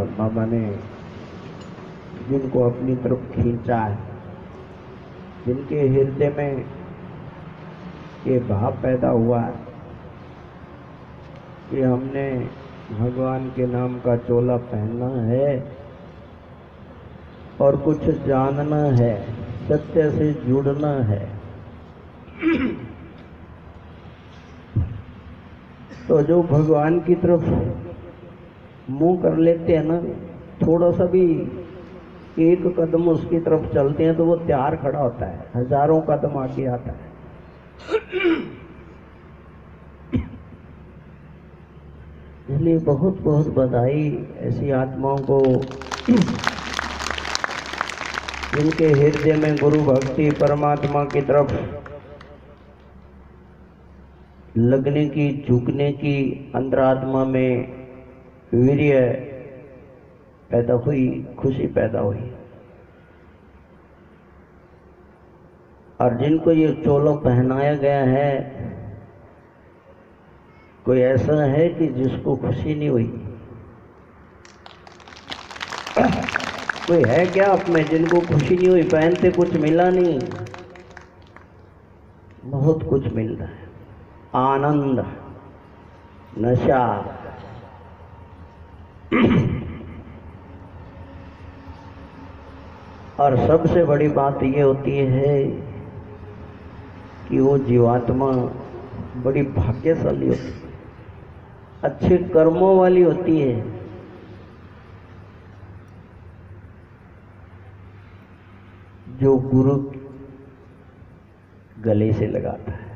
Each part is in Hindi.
और बाबा ने जिनको अपनी तरफ खींचा है, जिनके हृदय में ये भाव पैदा हुआ है कि हमने भगवान के नाम का चोला पहनना है और कुछ जानना है, सत्य से जुड़ना है, तो जो भगवान की तरफ मुंह कर लेते हैं ना, थोड़ा सा भी एक कदम उसकी तरफ चलते हैं तो वो तैयार खड़ा होता है, हजारों कदम आगे आता है। इसलिए बहुत बहुत बधाई ऐसी आत्माओं को जिनके हृदय में गुरु भक्ति परमात्मा की तरफ लगने की, झुकने की अंतरात्मा में वीर्य पैदा हुई, खुशी पैदा हुई। और जिनको ये चोला पहनाया गया है, कोई ऐसा है कि जिसको खुशी नहीं हुई? कोई है क्या आप में जिनको खुशी नहीं हुई? पहनते कुछ मिला नहीं, बहुत कुछ मिल रहा है, आनंद, नशा। और सबसे बड़ी बात ये होती है कि वो जीवात्मा बड़ी भाग्यशाली होती है, अच्छे कर्मों वाली होती है, जो गुरु गले से लगाता है।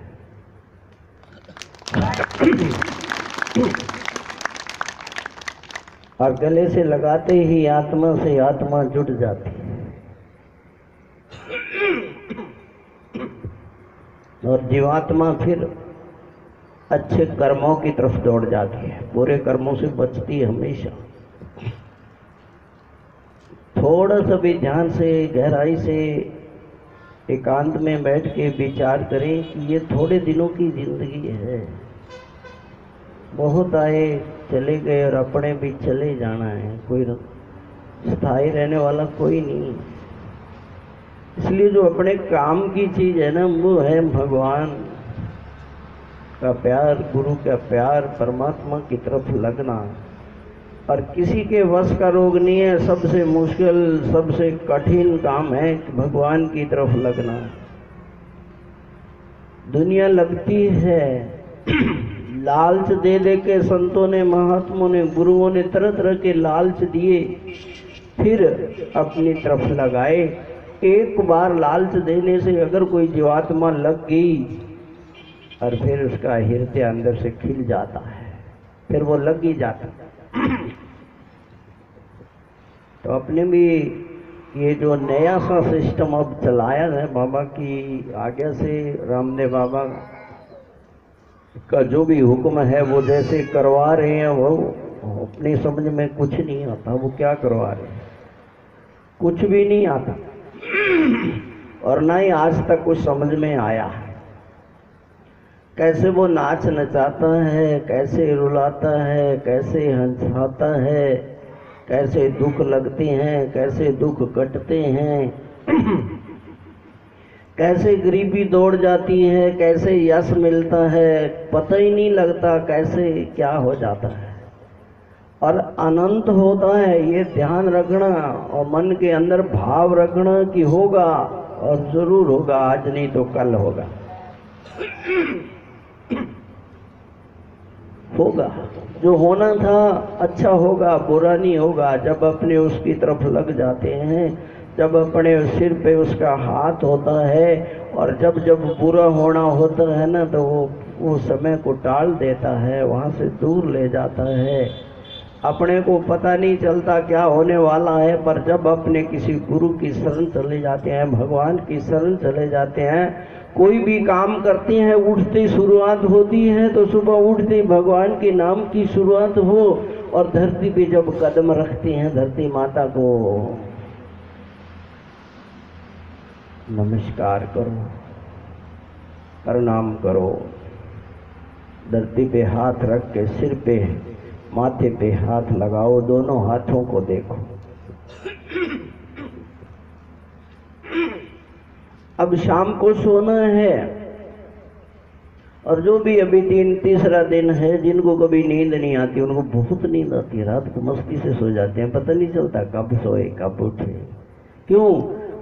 और गले से लगाते ही आत्मा से आत्मा जुट जाती है और जीवात्मा फिर अच्छे कर्मों की तरफ दौड़ जाती है, बुरे कर्मों से बचती है हमेशा। थोड़ा सा भी ध्यान से, गहराई से, एकांत में बैठ के विचार करें कि ये थोड़े दिनों की जिंदगी है, बहुत आए चले गए और अपने भी चले जाना है, कोई स्थायी रहने वाला कोई नहीं। इसलिए जो अपने काम की चीज है ना, वो है भगवान का प्यार, गुरु का प्यार, परमात्मा की तरफ लगना। और किसी के वश का रोग नहीं है, सबसे मुश्किल, सबसे कठिन काम है भगवान की तरफ लगना। दुनिया लगती है, लालच दे दे के संतों ने, महात्माओं ने, गुरुओं ने तरह तरह के लालच दिए, फिर अपनी तरफ लगाए। एक बार लालच देने से अगर कोई जीवात्मा लग गई और फिर उसका हृदय अंदर से खिल जाता है, फिर वो लग ही जाता है। तो अपने भी ये जो नया सा सिस्टम अब चलाया है बाबा की आज्ञा से, रामदेव बाबा का जो भी हुक्म है वो जैसे करवा रहे हैं, वो अपनी समझ में कुछ नहीं आता। वो क्या करवा रहे हैं, कुछ भी नहीं आता, और ना ही आज तक कुछ समझ में आया है। कैसे वो नाच नचाता है, कैसे रुलाता है, कैसे हंसाता है, कैसे दुख लगते हैं, कैसे दुख कटते हैं, कैसे गरीबी दौड़ जाती है, कैसे यश मिलता है, पता ही नहीं लगता कैसे क्या हो जाता है। और अनंत होता है, ये ध्यान रखना और मन के अंदर भाव रखना कि होगा, और जरूर होगा, आज नहीं तो कल होगा। होगा, जो होना था अच्छा होगा, बुरा नहीं होगा। जब अपने उसकी तरफ लग जाते हैं, जब अपने सिर पे उसका हाथ होता है, और जब जब बुरा होना होता है ना, तो वो समय को टाल देता है, वहाँ से दूर ले जाता है। अपने को पता नहीं चलता क्या होने वाला है, पर जब अपने किसी गुरु की शरण चले जाते हैं, भगवान की शरण चले जाते हैं, कोई भी काम करते हैं, उठते शुरुआत होती है तो सुबह उठते भगवान के नाम की शुरुआत हो, और धरती पे जब कदम रखते हैं, धरती माता को नमस्कार करो, प्रणाम करो, धरती पे हाथ रख के सिर पे माथे पे हाथ लगाओ, दोनों हाथों को देखो। अब शाम को सोना है, और जो भी अभी तीसरा दिन है, जिनको कभी नींद नहीं आती, उनको बहुत नींद आती है, रात को मस्ती से सो जाते हैं, पता नहीं चलता कब सोए कब उठे। क्यों?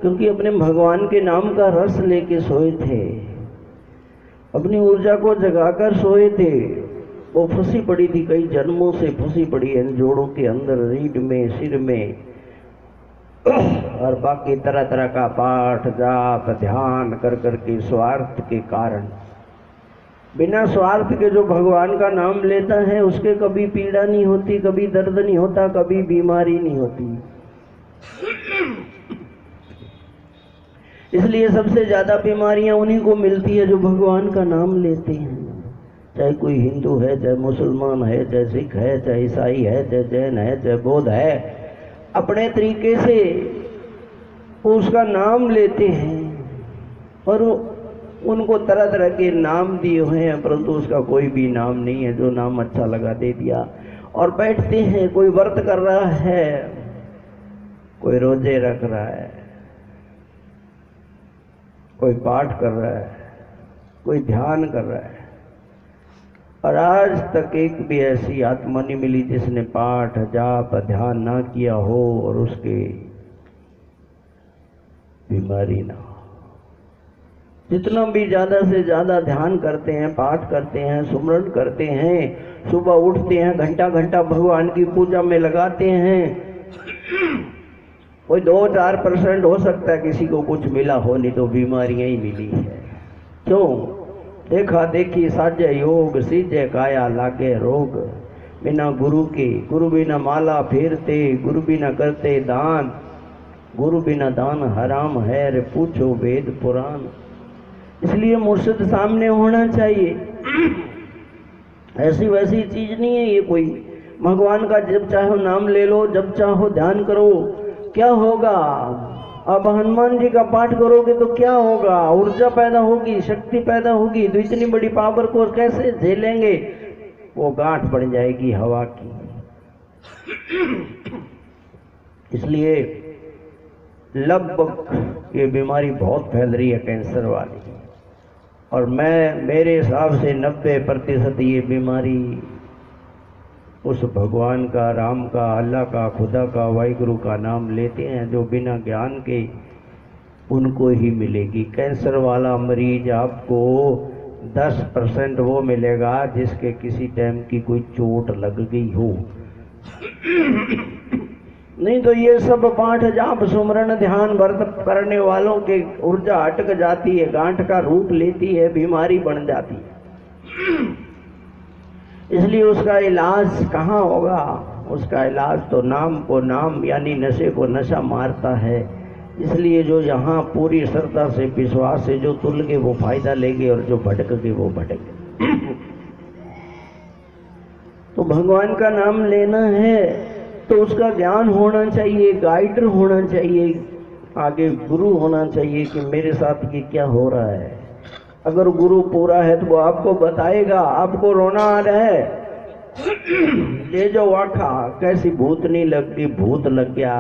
क्योंकि अपने भगवान के नाम का रस लेके सोए थे, अपनी ऊर्जा को जगाकर सोए थे। वो फंसी पड़ी थी, कई जन्मों से फंसी पड़ी है जोड़ों के अंदर, रीढ़ में, सिर में, और बाकी तरह तरह का पाठ जाप ध्यान कर करके स्वार्थ के कारण। बिना स्वार्थ के जो भगवान का नाम लेता है उसके कभी पीड़ा नहीं होती, कभी दर्द नहीं होता, कभी बीमारी नहीं होती। इसलिए सबसे ज्यादा बीमारियां उन्हीं को मिलती है जो भगवान का नाम लेते हैं। चाहे कोई हिंदू है, चाहे मुसलमान है, चाहे सिख है, चाहे ईसाई है, चाहे जैन है, चाहे बौद्ध है, अपने तरीके से वो उसका नाम लेते हैं, और उनको तरह तरह के नाम दिए हुए हैं, परंतु उसका कोई भी नाम नहीं है। जो नाम अच्छा लगा दे दिया और बैठते हैं। कोई व्रत कर रहा है, कोई रोजे रख रहा है, कोई पाठ कर रहा है, कोई ध्यान कर रहा है, और आज तक एक भी ऐसी आत्मा नहीं मिली जिसने पाठ जाप ध्यान ना किया हो और उसके बीमारी ना हो। जितना भी ज्यादा से ज्यादा ध्यान करते हैं, पाठ करते हैं, सुमरन करते हैं, सुबह उठते हैं, घंटा घंटा भगवान की पूजा में लगाते हैं, कोई 2-4% हो सकता है किसी को कुछ मिला हो, नहीं तो बीमारियां ही मिली है। क्यों? देखा देखी साजे योग, सीजे काया लागे रोग। बिना गुरु के, गुरु बिना माला फेरते, गुरु बिना करते दान, गुरु बिना दान हराम है, रे पूछो वेद पुराण। इसलिए मुर्शिद सामने होना चाहिए। ऐसी वैसी चीज नहीं है ये कोई। भगवान का जब चाहो नाम ले लो, जब चाहो ध्यान करो। क्या होगा? अब हनुमान जी का पाठ करोगे तो क्या होगा? ऊर्जा पैदा होगी, शक्ति पैदा होगी। तो इतनी बड़ी पावर को कैसे झेलेंगे? वो गांठ पड़ जाएगी हवा की। इसलिए लगभग ये बीमारी बहुत फैल रही है, कैंसर वाली। और मेरे हिसाब से 90% ये बीमारी उस भगवान का, राम का, अल्लाह का, खुदा का, वाहिगुरु का नाम लेते हैं जो बिना ज्ञान के, उनको ही मिलेगी। कैंसर वाला मरीज आपको 10% वो मिलेगा जिसके किसी टाइम की कोई चोट लग गई हो। नहीं तो ये सब पाठ जाप सुमरन ध्यान व्रत करने वालों के ऊर्जा अटक जाती है, गांठ का रूप लेती है, बीमारी बन जाती है। इसलिए उसका इलाज कहाँ होगा? उसका इलाज तो नाम को नाम यानी नशे को नशा मारता है। इसलिए जो यहाँ पूरी श्रद्धा से विश्वास से जो तुल के वो फायदा लेंगे और जो भटक के वो भटके। तो भगवान का नाम लेना है तो उसका ज्ञान होना चाहिए, गाइडर होना चाहिए, आगे गुरु होना चाहिए कि मेरे साथ ये क्या हो रहा है। अगर गुरु पूरा है तो वो आपको बताएगा। आपको रोना आ रहा है, ले जाओ आखा, कैसी भूतनी लग गई, भूत लग गया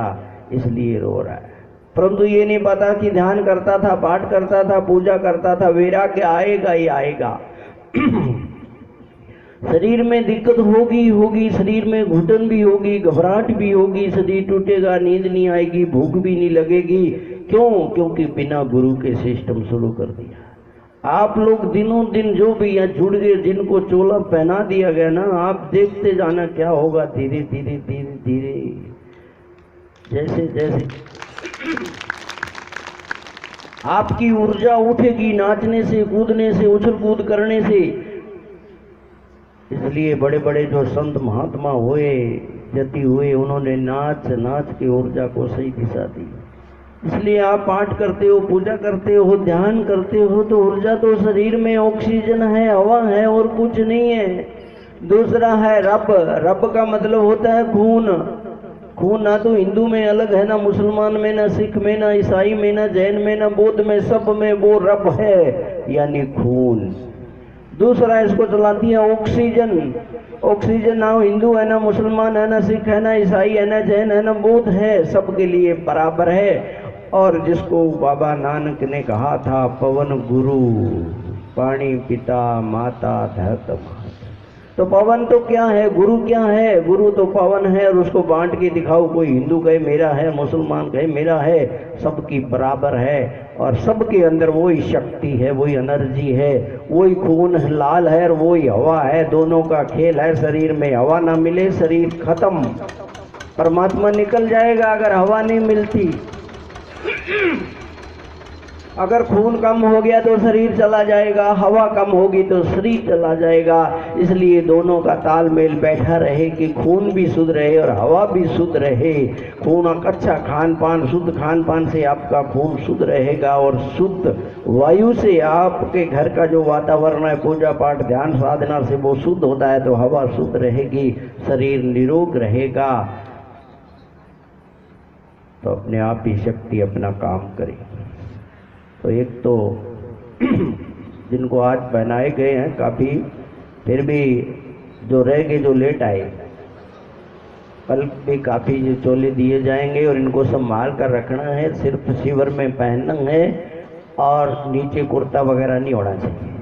इसलिए रो रहा है। परंतु ये नहीं पता कि ध्यान करता था, पाठ करता था, पूजा करता था, वैराग्य आएगा ही आएगा। शरीर में दिक्कत होगी, शरीर में घुटन भी होगी, घबराहट भी होगी, शरीर टूटेगा, नींद नहीं आएगी, भूख भी नहीं लगेगी। क्यों? क्योंकि बिना गुरु के सिस्टम शुरू कर दिया। आप लोग दिनों दिन जो भी यहाँ जुड़ गए, जिनको चोला पहना दिया गया ना, आप देखते जाना क्या होगा। धीरे धीरे धीरे धीरे जैसे जैसे आपकी ऊर्जा उठेगी नाचने से, कूदने से, उछल कूद करने से। इसलिए बड़े बड़े जो संत महात्मा हुए, जति हुए, उन्होंने नाच नाच के ऊर्जा को सही दिशा दी। इसलिए आप पाठ करते हो, पूजा करते हो, ध्यान करते हो तो ऊर्जा तो शरीर में ऑक्सीजन है, हवा है और कुछ नहीं है। दूसरा है रब। रब का मतलब होता है खून। खून ना तो हिंदू में अलग है, ना मुसलमान में, ना सिख में, ना ईसाई में, ना जैन में, ना बौद्ध में, सब में वो रब है यानी खून। दूसरा इसको चलाती है ऑक्सीजन। ऑक्सीजन ना हिंदू है, ना मुसलमान है, ना सिख है, ना ईसाई है, ना जैन है, ना बौद्ध है, सबके लिए बराबर है। और जिसको बाबा नानक ने कहा था पवन गुरु, पानी पिता, माता धरत। तो पवन तो क्या है, गुरु क्या है? गुरु तो पवन है। और उसको बांट के दिखाओ, कोई हिंदू कहे मेरा है, मुसलमान कहे मेरा है, सबकी बराबर है। और सबके अंदर वही शक्ति है, वही एनर्जी है, वही खून लाल है और वही हवा है। दोनों का खेल है। शरीर में हवा ना मिले शरीर खत्म, परमात्मा निकल जाएगा अगर हवा नहीं मिलती। अगर खून कम हो गया तो शरीर चला जाएगा, हवा कम होगी तो शरीर चला जाएगा। इसलिए दोनों का तालमेल बैठा रहे कि खून भी शुद्ध रहे और हवा भी शुद्ध रहे। खून अच्छा खान पान, शुद्ध खान पान से आपका खून शुद्ध रहेगा और शुद्ध वायु से आपके घर का जो वातावरण है, पूजा पाठ ध्यान साधना से वो शुद्ध होता है, तो हवा शुद्ध रहेगी, शरीर निरोग रहेगा। तो अपने आप ही शक्ति अपना काम करे। तो एक तो जिनको आज पहनाए गए हैं काफ़ी, फिर भी जो रह गए, जो लेट आए, कल भी काफ़ी जो चोले दिए जाएंगे और इनको संभाल कर रखना है। सिर्फ शिविर में पहनना है और नीचे कुर्ता वगैरह नहीं होना चाहिए,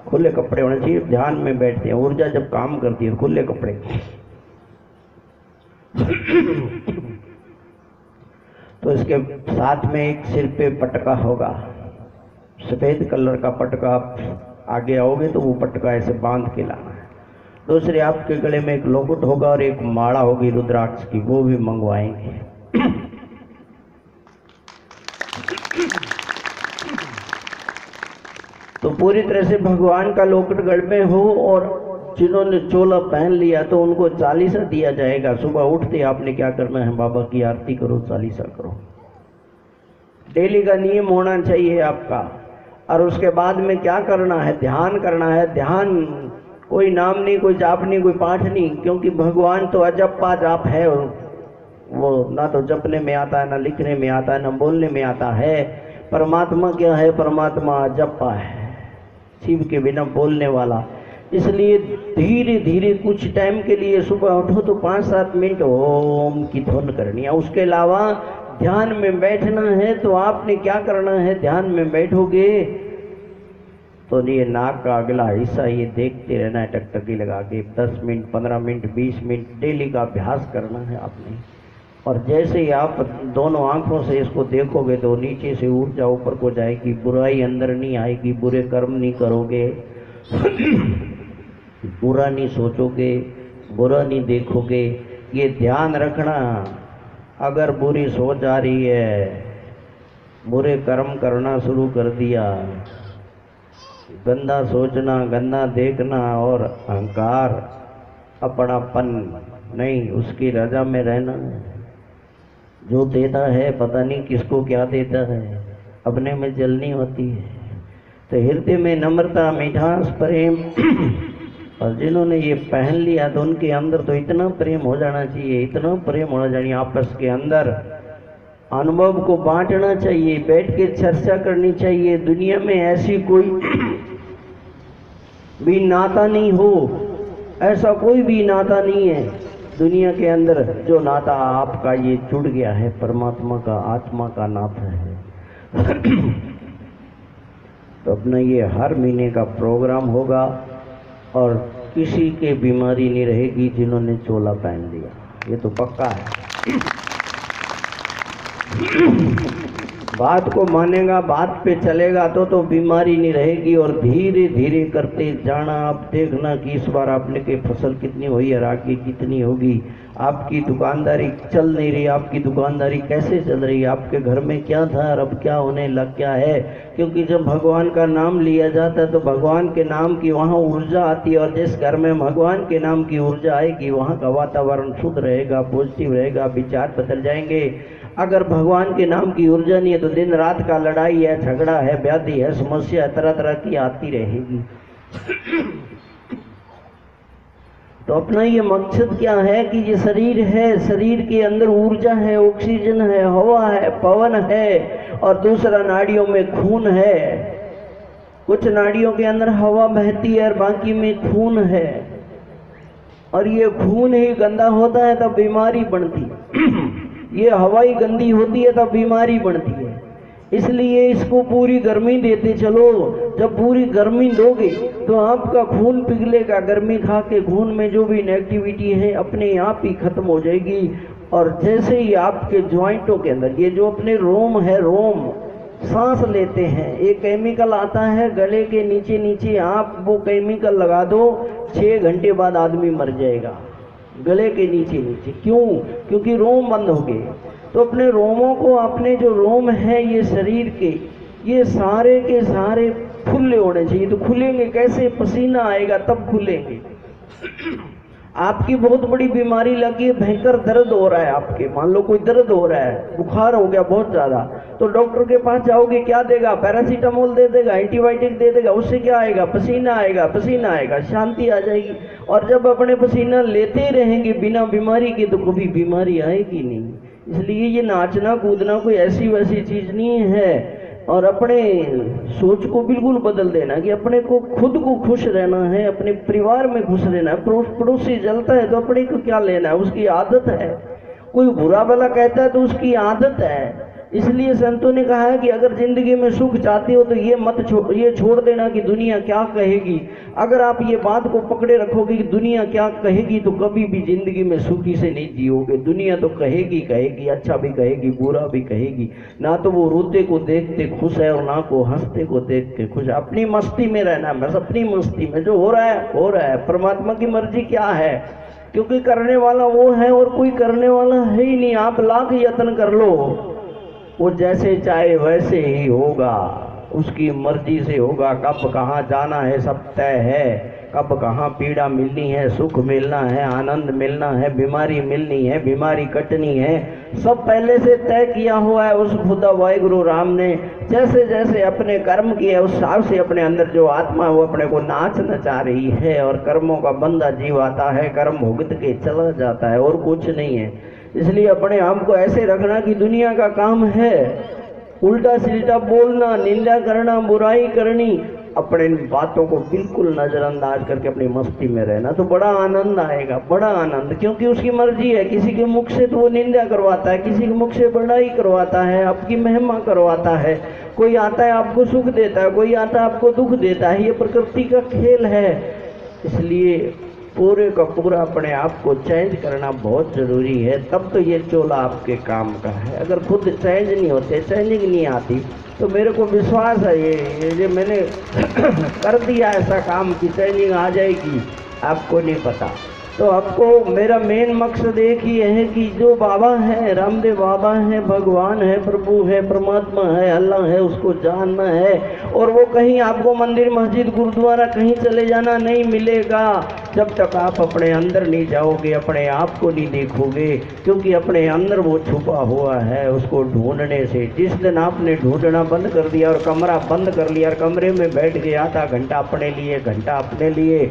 खुले कपड़े होने चाहिए। ध्यान में बैठते हैं, ऊर्जा जब काम करती है खुले कपड़े। तो इसके साथ में एक सिर पे पटका होगा, सफ़ेद कलर का पटका। आप आगे आओगे तो वो पटका ऐसे बांध के लाना है। दूसरे आपके गले में एक लोकुट होगा और एक माला होगी रुद्राक्ष की, वो भी मंगवाएंगे। तो पूरी तरह से भगवान का लोकुट गढ़ में हो। और जिन्होंने चोला पहन लिया तो उनको चालीसा दिया जाएगा। सुबह उठते आपने क्या करना है, बाबा की आरती करो, चालीसा करो। डेली का नियम होना चाहिए आपका। और उसके बाद में क्या करना है, ध्यान करना है। ध्यान कोई नाम नहीं, कोई जाप नहीं, कोई पाठ नहीं, क्योंकि भगवान तो अजप्पा जाप है। और वो ना तो जपने में आता है, ना लिखने में आता है, ना बोलने में आता है। परमात्मा क्या है, परमात्मा अजप्पा है, शिव के बिना बोलने वाला। इसलिए धीरे धीरे कुछ टाइम के लिए सुबह उठो तो 5-7 मिनट ओम की धुन करनी है। उसके अलावा ध्यान में बैठना है। तो आपने क्या करना है, ध्यान में बैठोगे तो ये नाक का अगला हिस्सा ये देखते रहना है, टकटकी लगा के 10 मिनट, 15 मिनट, 20 मिनट डेली का अभ्यास करना है आपने। और जैसे ही आप दोनों आंखों से इसको देखोगे तो नीचे से ऊर्जा ऊपर को जाएगी, बुराई अंदर नहीं आएगी, बुरे कर्म नहीं करोगे, बुरा नहीं सोचोगे, बुरा नहीं देखोगे। ये ध्यान रखना। अगर बुरी सोच आ रही है, बुरे कर्म करना शुरू कर दिया, गंदा सोचना, गंदा देखना और अहंकार, अपनापन नहीं, उसकी रजा में रहना। जो देता है पता नहीं किसको क्या देता है, अपने में जलनी होती है। तो हृदय में नम्रता, मिठास, प्रेम और जिन्होंने ये पहन लिया तो उनके अंदर तो इतना प्रेम हो जाना चाहिए, इतना प्रेम होना चाहिए। आपस के अंदर अनुभव को बांटना चाहिए, बैठ के चर्चा करनी चाहिए। दुनिया में ऐसी कोई भी नाता नहीं हो, ऐसा कोई भी नाता नहीं है दुनिया के अंदर जो नाता आपका ये जुड़ गया है, परमात्मा का, आत्मा का नाता है। तो अपना ये हर महीने का प्रोग्राम होगा और किसी के बीमारी नहीं रहेगी जिन्होंने चोला पहन लिया, ये तो पक्का है। बात को मानेगा, बात पे चलेगा तो बीमारी नहीं रहेगी। और धीरे धीरे करते जाना। आप देखना कि इस बार आपने की फसल कितनी हुई और आगे कितनी होगी। आपकी दुकानदारी चल नहीं रही, आपकी दुकानदारी कैसे चल रही है, आपके घर में क्या था और अब क्या होने लग गया है। क्योंकि जब भगवान का नाम लिया जाता है तो भगवान के नाम की वहाँ ऊर्जा आती है। और जिस घर में भगवान के नाम की ऊर्जा आएगी वहाँ का वातावरण शुद्ध रहेगा, पॉजिटिव रहेगा, विचार बदल जाएंगे। अगर भगवान के नाम की ऊर्जा नहीं है तो दिन रात का लड़ाई है, झगड़ा है, व्याधि है, समस्या तरह तरह की आती रहेगी। तो अपना ये मकसद क्या है कि ये शरीर है, शरीर के अंदर ऊर्जा है, ऑक्सीजन है, हवा है, पवन है और दूसरा नाड़ियों में खून है। कुछ नाड़ियों के अंदर हवा बहती है और बाकी में खून है, और ये खून ही गंदा होता है तब बीमारी बनती ये हवा ही गंदी होती है तब बीमारी बनती है। इसलिए इसको पूरी गर्मी देते चलो। जब पूरी गर्मी दोगे तो आपका खून पिघलेगा, गर्मी खा के खून में जो भी नेगेटिविटी है अपने आप ही खत्म हो जाएगी। और जैसे ही आपके ज्वाइंटों के अंदर ये जो अपने रोम है, रोम सांस लेते हैं, एक केमिकल आता है गले के नीचे नीचे, आप वो केमिकल लगा दो 6 घंटे बाद आदमी मर जाएगा गले के नीचे नीचे। क्यों? क्योंकि रोम बंद हो गए। तो अपने रोमों को, अपने जो रोम है ये शरीर के, ये सारे के सारे खुले होने चाहिए। तो खुलेंगे कैसे? पसीना आएगा तब खुलेंगे। आपकी बहुत बड़ी बीमारी लगी है, भयंकर दर्द हो रहा है आपके, मान लो कोई दर्द हो रहा है, बुखार हो गया बहुत ज़्यादा, तो डॉक्टर के पास जाओगे, क्या देगा? पैरासीटामोल दे देगा, एंटीबायोटिक दे देगा। उससे क्या आएगा? पसीना आएगा, पसीना आएगा, शांति आ जाएगी। और जब अपने पसीना लेते रहेंगे बिना बीमारी के तो कभी बीमारी आएगी नहीं। इसलिए ये नाचना कूदना कोई ऐसी वैसी चीज़ नहीं है। और अपने सोच को बिल्कुल बदल देना कि अपने को खुद को खुश रहना है, अपने परिवार में खुश रहना है। पड़ोसी जलता है तो अपने को क्या लेना है? उसकी आदत है। कोई बुरा भला कहता है तो उसकी आदत है। इसलिए संतों ने कहा है कि अगर जिंदगी में सुख चाहते हो तो ये छोड़ देना कि दुनिया क्या कहेगी। अगर आप ये बात को पकड़े रखोगे कि दुनिया क्या कहेगी तो कभी भी जिंदगी में सुखी से नहीं जियोगे। दुनिया तो कहेगी कहेगी, अच्छा भी कहेगी बुरा भी कहेगी। ना तो वो रोते को देखते खुश है और ना को हंसते को देख के खुश है। अपनी मस्ती में रहना, बस अपनी मस्ती में, जो हो रहा है हो रहा है। परमात्मा की मर्जी क्या है? क्योंकि करने वाला वो है और कोई करने वाला है ही नहीं। आप लाख यत्न कर लो, वो जैसे चाहे वैसे ही होगा, उसकी मर्जी से होगा। कब कहाँ जाना है सब तय है, कब कहाँ पीड़ा मिलनी है, सुख मिलना है, आनंद मिलना है, बीमारी मिलनी है, बीमारी कटनी है, सब पहले से तय किया हुआ है उस खुदा वाहिगुरु राम ने। जैसे जैसे अपने कर्म किए उस हिसाब से अपने अंदर जो आत्मा है वो अपने को नाच नचा रही है। और कर्मों का बंदा जीव आता है, कर्म भुगत के चला जाता है, और कुछ नहीं है। इसलिए अपने आप को ऐसे रखना कि दुनिया का काम है उल्टा सीधा बोलना, निंदा करना, बुराई करनी। अपने बातों को बिल्कुल नज़रअंदाज करके अपनी मस्ती में रहना तो बड़ा आनंद आएगा, बड़ा आनंद। क्योंकि उसकी मर्जी है। किसी के मुख से तो वो निंदा करवाता है, किसी के मुख से बड़ाई करवाता है, आपकी महिमा करवाता है। कोई आता है आपको सुख देता है, कोई आता है आपको दुख देता है। ये प्रकृति का खेल है। इसलिए पूरे का पूरा अपने आप को चेंज करना बहुत ज़रूरी है, तब तो ये चोला आपके काम का है। अगर खुद चेंज नहीं होते, चेंजिंग नहीं आती, तो मेरे को विश्वास है ये मैंने कर दिया ऐसा काम कि चेंजिंग आ जाएगी, आपको नहीं पता। तो आपको मेरा मेन मकसद एक ही है कि जो बाबा है, रामदेव बाबा है, भगवान है, प्रभु है, परमात्मा है, अल्लाह है, उसको जानना है। और वो कहीं आपको मंदिर मस्जिद गुरुद्वारा कहीं चले जाना नहीं मिलेगा जब तक आप अपने अंदर नहीं जाओगे, अपने आप को नहीं देखोगे। क्योंकि अपने अंदर वो छुपा हुआ है, उसको ढूंढने से। जिस दिन आपने ढूंढना बंद कर दिया और कमरा बंद कर लिया और कमरे में बैठ गए आधा घंटा अपने लिए, घंटा अपने लिए,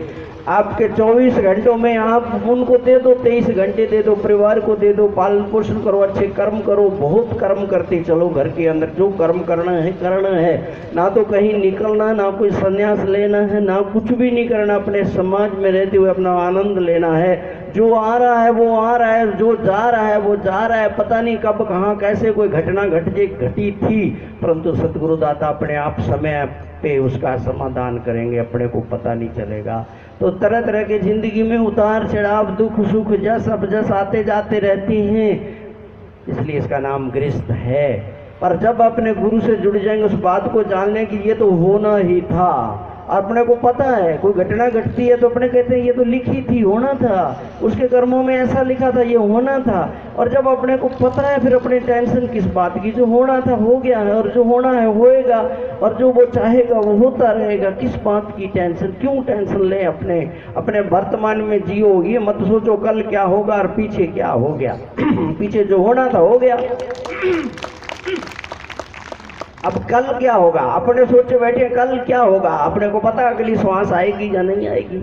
आपके 24 घंटों में आप उनको दे दो, 23 घंटे दे दो, परिवार को दे दो, पालन पोषण करो, अच्छे कर्म करो, बहुत कर्म करते चलो। घर के अंदर जो कर्म करना है, ना तो कहीं निकलना, ना कोई संन्यास लेना है, ना कुछ भी नहीं करना। अपने समाज में रहते हुए अपना आनंद लेना है। जो आ रहा है वो आ रहा है, जो जा रहा है वो जा रहा है। पता नहीं कब कहाँ कैसे कोई घटना घटी थी, परंतु सतगुरु दाता अपने आप समय पे उसका समाधान करेंगे, अपने को पता नहीं चलेगा। तो तरह तरह के जिंदगी में उतार चढ़ाव, दुख सुख, जस अपजस आते जाते रहती हैं। इसलिए इसका नाम गृहस्थ है। पर जब अपने गुरु से जुड़ जाएंगे, उस बात को जान लें कि ये तो होना ही था। अपने को पता है कोई घटना घटती है तो अपने कहते हैं ये तो लिखी थी, होना था, उसके कर्मों में ऐसा लिखा था, ये होना था। और जब अपने को पता है फिर अपनी टेंशन किस बात की? जो होना था हो गया है, और जो होना है होएगा, और जो वो चाहेगा वो होता रहेगा। किस बात की टेंशन? क्यों टेंशन ले? अपने वर्तमान में जियो। ये मत सोचो कल क्या होगा और पीछे क्या हो गया। पीछे जो होना था हो गया, अब कल क्या होगा? अपने सोचे बैठे कल क्या होगा? अपने को पता अगली श्वास आएगी या नहीं आएगी?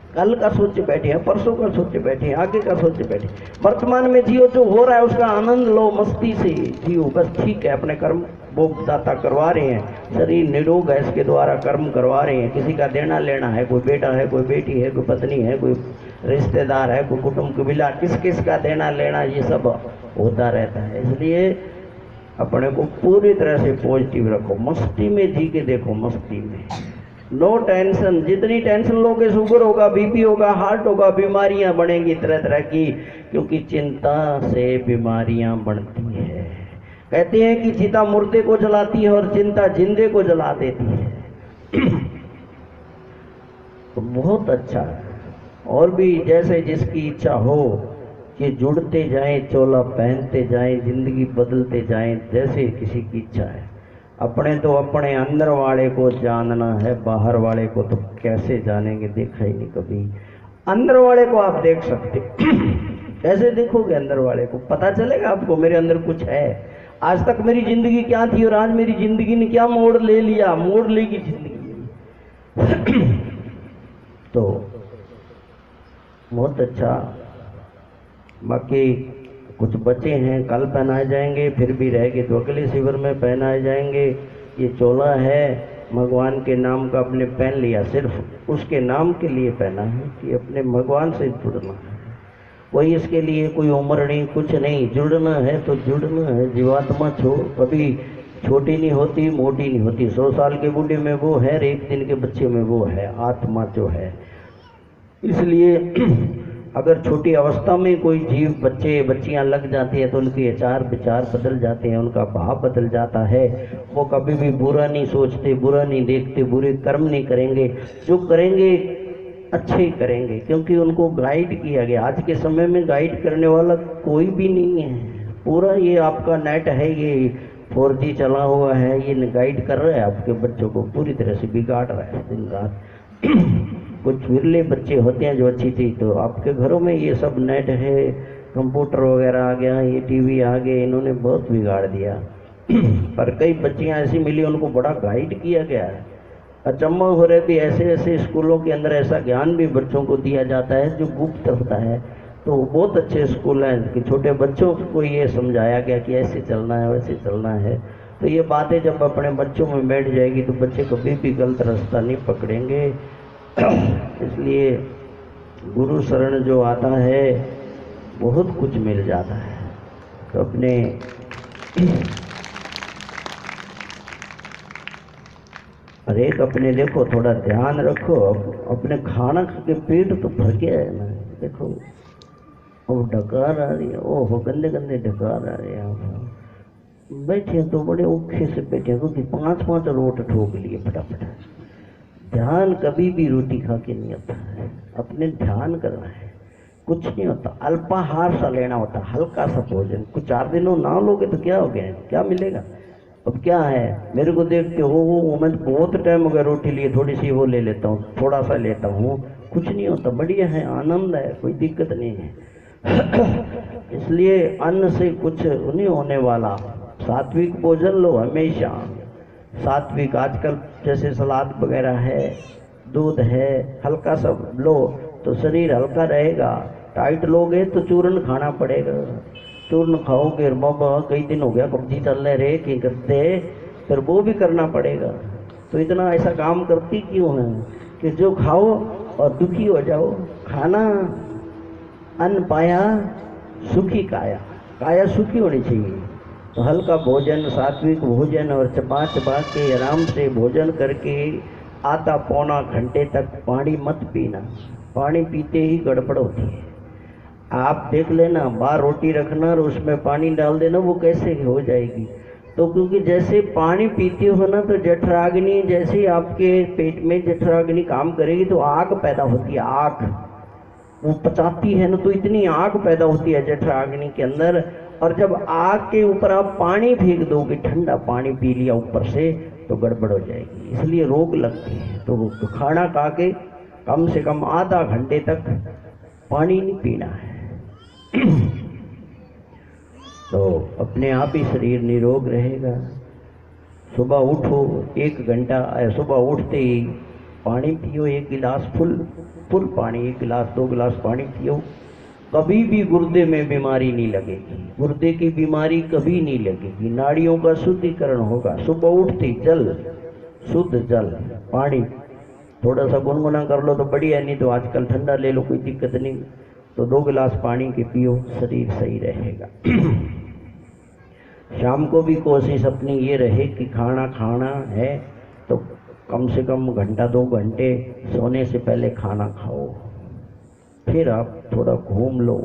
कल का सोच बैठे हैं, परसों का सोच बैठे हैं, आगे का सोच बैठे। वर्तमान में जियो, जो हो रहा है उसका आनंद लो, मस्ती से जियो, बस ठीक है। अपने कर्म भोग दाता करवा रहे हैं, शरीर निरोग है, इसके द्वारा कर्म करवा रहे हैं। किसी का देना लेना है, कोई बेटा है, कोई बेटी है, कोई पत्नी है, कोई रिश्तेदार है, कोई कुटुंब कबीला, किस किस का देना लेना ये सब होता रहता है। इसलिए अपने को पूरी तरह से पॉजिटिव रखो, मस्ती में जी के देखो, मस्ती में, नो टेंशन। जितनी टेंशन लोगे शुगर होगा, बीपी होगा, हार्ट होगा, बीमारियां बढ़ेंगी तरह तरह की, क्योंकि चिंता से बीमारियां बढ़ती है। कहते हैं कि चिता मुर्दे को जलाती है और चिंता जिंदे को जला देती है। तो बहुत अच्छा है। और भी जैसे जिसकी इच्छा हो कि जुड़ते जाएं, चोला पहनते जाएं, जिंदगी बदलते जाएं, जैसे किसी की इच्छा है। अपने तो अपने अंदर वाले को जानना है, बाहर वाले को तो कैसे जानेंगे, देखा ही नहीं कभी। अंदर वाले को आप देख सकते, कैसे देखोगे अंदर वाले को? पता चलेगा आपको मेरे अंदर कुछ है। आज तक मेरी जिंदगी क्या थी और आज मेरी जिंदगी ने क्या मोड़ ले लिया, मोड़ लेगी जिंदगी। तो बहुत अच्छा। बाकी कुछ बचे हैं, कल पहनाए जाएंगे, फिर भी रह गए तो अगले शिविर में पहनाए जाएंगे। ये चोला है, भगवान के नाम का अपने पहन लिया, सिर्फ उसके नाम के लिए पहना है कि अपने भगवान से जुड़ना है। कोई इसके लिए कोई उम्र नहीं, कुछ नहीं, जुड़ना है तो जुड़ना है। जीवात्मा कभी छोटी नहीं होती, मोटी नहीं होती। 100 साल के बूढ़े में वो है, 1 दिन के बच्चे में वो है, आत्मा जो है। इसलिए अगर छोटी अवस्था में कोई जीव, बच्चे बच्चियां लग जाती है तो उनके आचार विचार बदल जाते हैं, उनका भाव बदल जाता है। वो कभी भी बुरा नहीं सोचते, बुरा नहीं देखते, बुरे कर्म नहीं करेंगे। जो करेंगे अच्छे ही करेंगे, क्योंकि उनको गाइड किया गया। आज के समय में गाइड करने वाला कोई भी नहीं है। पूरा ये आपका नेट है, ये 4G चला हुआ है, ये गाइड कर रहा है आपके बच्चों को, पूरी तरह से बिगाड़ रहा है दिन रात। कुछ विरले बच्चे होते हैं जो अच्छी चीज, तो आपके घरों में ये सब नेट है, कंप्यूटर वगैरह आ गया, ये टीवी आ गए, इन्होंने बहुत बिगाड़ दिया। पर कई बच्चियां ऐसी मिली, उनको बड़ा गाइड किया गया है। अचम्मा हो रहे भी, ऐसे ऐसे स्कूलों के अंदर ऐसा ज्ञान भी बच्चों को दिया जाता है जो गुप्त होता है। तो बहुत अच्छे स्कूल हैं कि छोटे बच्चों को ये समझाया गया कि ऐसे चलना है, वैसे चलना है। तो ये बातें जब अपने बच्चों में बैठ जाएगी तो बच्चे कभी भी गलत रास्ता नहीं पकड़ेंगे। इसलिए गुरु शरण जो आता है बहुत कुछ मिल जाता है। तो अपने और एक अपने देखो, थोड़ा ध्यान रखो, अपने खाना खा के पेट तो भर गया है ना। देखो वो डकार आ रही है, ओहो गंदे गंदे डकार आ रहे हैं। बैठे तो बड़े औखे से बैठे हैं, क्योंकि 5-5 रोट ठोक लिए फटाफट। ध्यान कभी भी रोटी खा के नहीं होता है, अपने ध्यान करना है, कुछ नहीं होता। अल्पाहार सा लेना होता, हल्का सा भोजन। कुछ 4 दिनों ना लोगे तो क्या हो गया, क्या मिलेगा? अब क्या है, मेरे को देखते हो मैं बहुत टाइम हो गया रोटी लिए, थोड़ी सी वो ले लेता हूँ, थोड़ा सा लेता हूँ, कुछ नहीं होता, बढ़िया है, आनंद है, कोई दिक्कत नहीं है। इसलिए अन्न से कुछ नहीं होने वाला। सात्विक भोजन लो हमेशा, सात्विक। आजकल जैसे सलाद वगैरह है, दूध है, हल्का सा लो तो शरीर हल्का रहेगा। टाइट लोगे तो चूर्ण खाना पड़ेगा, चूर्ण खाओगे। बाबा कई दिन हो गया कब्जी चल रहे कि करते, फिर वो भी करना पड़ेगा। तो इतना ऐसा काम करती क्यों है कि जो खाओ और दुखी हो जाओ। खाना अन्न पाया सुखी काया, काया सुखी होनी चाहिए। तो हल्का भोजन, सात्विक भोजन, और चबा चबा के आराम से भोजन करके आधा पौना घंटे तक पानी मत पीना। पानी पीते ही गड़बड़ होती है। आप देख लेना, बाहर रोटी रखना और उसमें पानी डाल देना, वो कैसे हो जाएगी? तो क्योंकि जैसे पानी पीते हो ना, तो जठराग्नि, जैसे आपके पेट में जठराग्नि काम करेगी तो आग पैदा होती है। आग वो पचाती है ना, तो इतनी आग पैदा होती है जठराग्नि के अंदर। और जब आग के ऊपर आप पानी फेंक दोगे, ठंडा पानी पी लिया ऊपर से, तो गड़बड़ हो जाएगी, इसलिए रोग लगते हैं। तो खाना खा के कम से कम आधा घंटे तक पानी नहीं पीना है। तो अपने आप ही शरीर निरोग रहेगा। सुबह उठो 1 घंटा, सुबह उठते ही पानी पियो, एक गिलास फुल फुल पानी, 1 गिलास 2 गिलास पानी पियो, कभी भी गुर्दे में बीमारी नहीं लगेगी, गुर्दे की बीमारी कभी नहीं लगेगी, नाड़ियों का शुद्धिकरण होगा। सुबह उठते जल, शुद्ध जल पानी थोड़ा सा गुनगुना कर लो तो बढ़िया, नहीं तो आजकल ठंडा ले लो, कोई दिक्कत नहीं। तो 2 गिलास पानी के पियो, शरीर सही रहेगा। शाम को भी कोशिश अपनी ये रहे कि खाना खाना है तो कम से कम घंटा 2 घंटे सोने से पहले खाना खाओ, फिर आप थोड़ा घूम लो।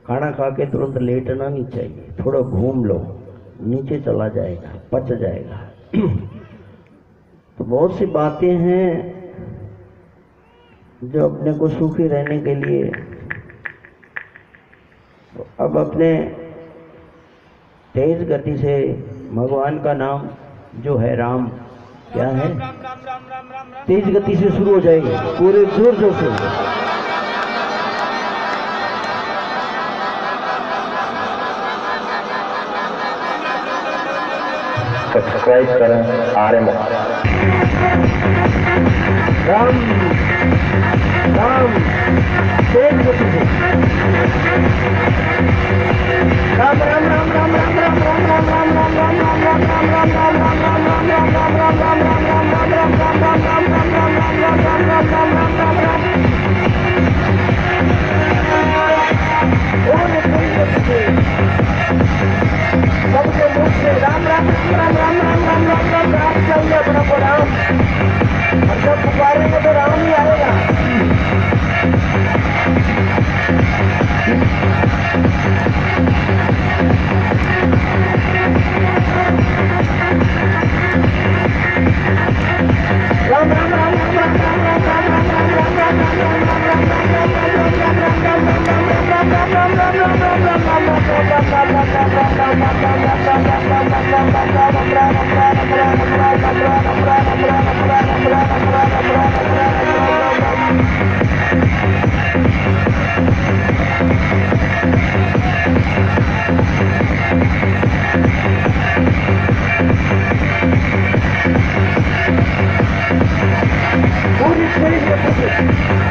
खाना खा के तुरंत लेटना नहीं चाहिए, थोड़ा घूम लो, नीचे चला जाएगा, पच जाएगा। तो बहुत सी बातें हैं जो अपने को सुखी रहने के लिए। तो अब अपने तेज गति से भगवान का नाम जो है राम, क्या है, तेज गति से शुरू हो जाएगी, पूरे जोर जोर से। सब्सक्राइब करें आरएम राम राम तेज गति से राम राम राम राम राम राम राम राम राम राम राम राम राम सबके मुख से राम राम राम राम राम राम राम राम राम चाहिए अपना को राम, और जब पुकारेंगे तो राम ही आएगा। राम राम राम राम राम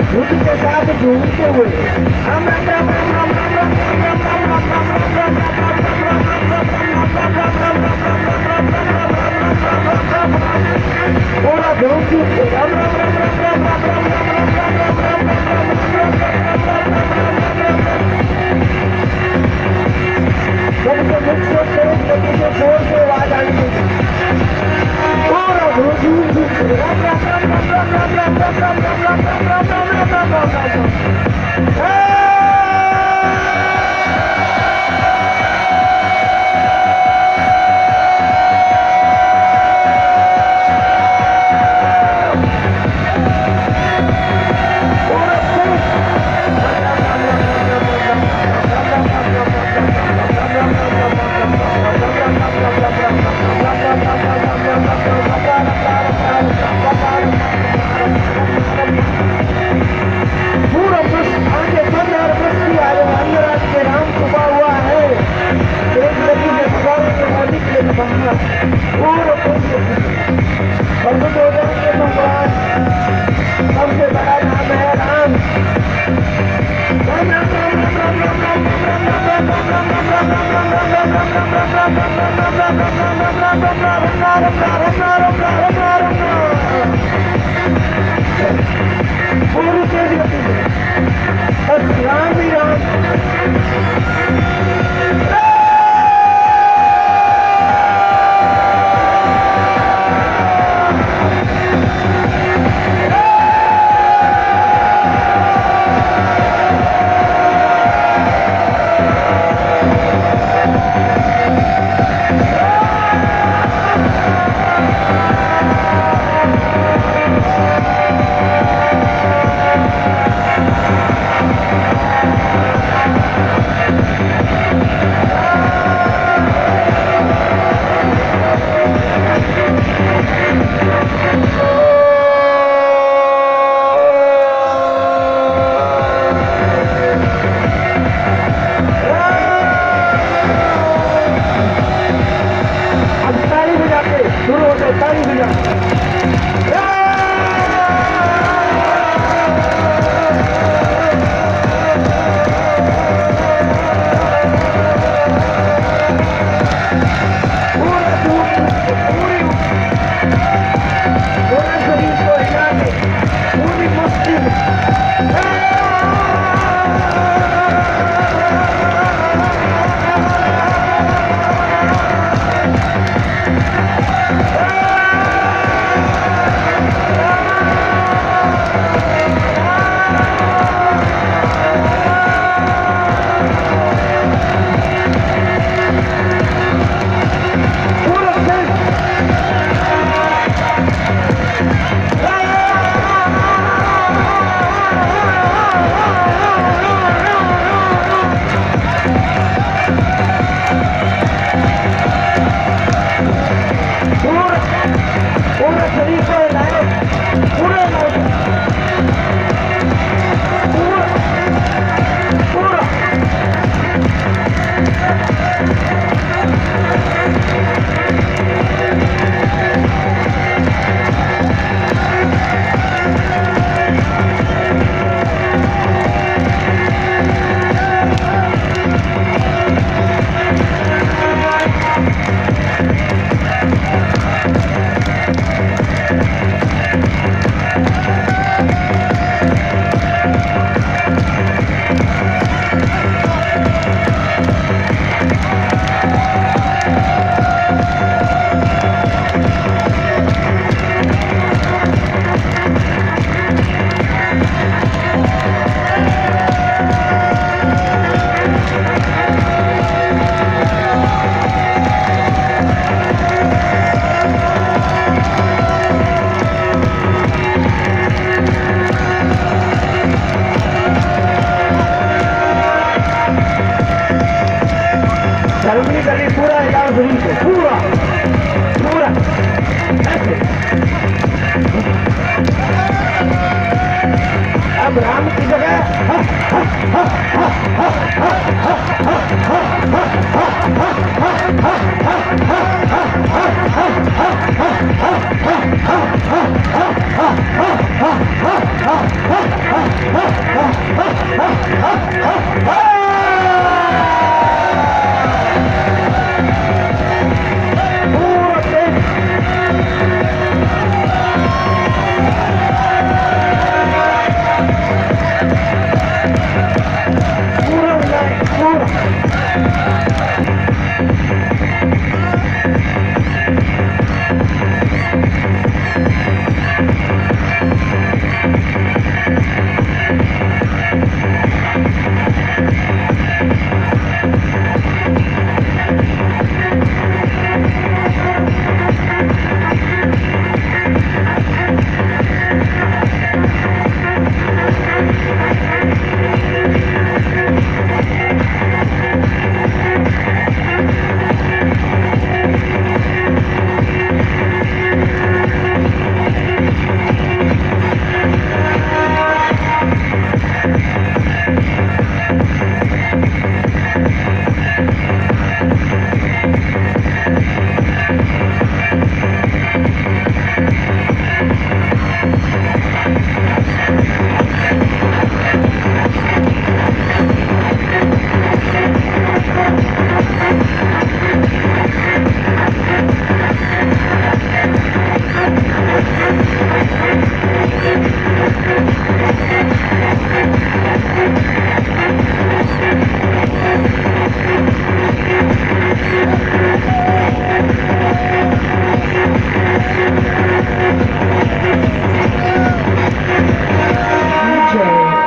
युद्ध के साथ झूमते हुए राम राम राम राम राम राम राम राम राम राम पूरा धूम से राम राम राम राम राम सबके मुख से तेज गति से जोर से आवाज आई पूरा धूम से राम राम राम राम राम राम राम राम राम राम राम राम राम राम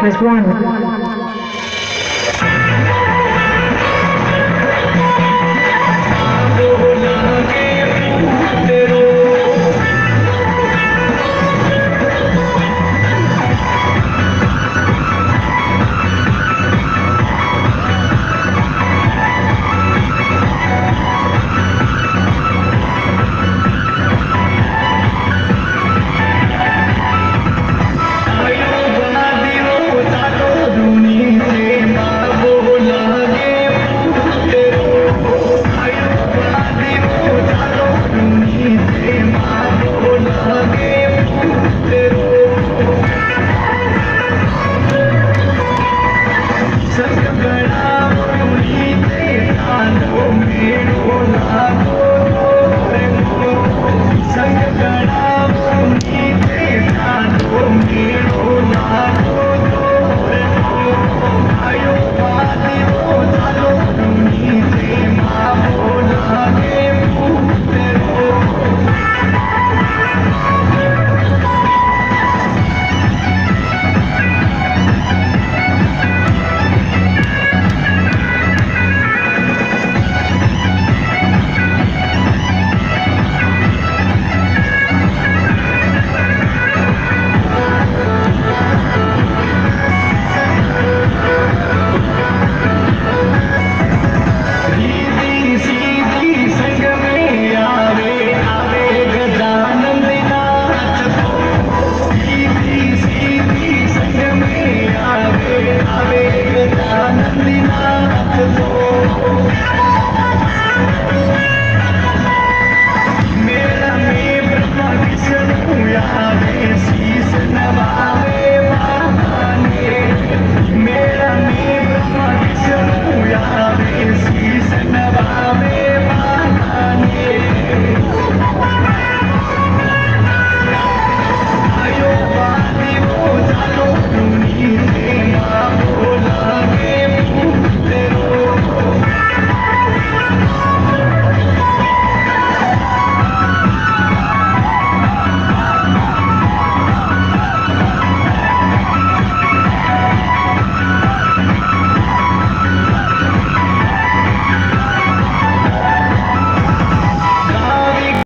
has won.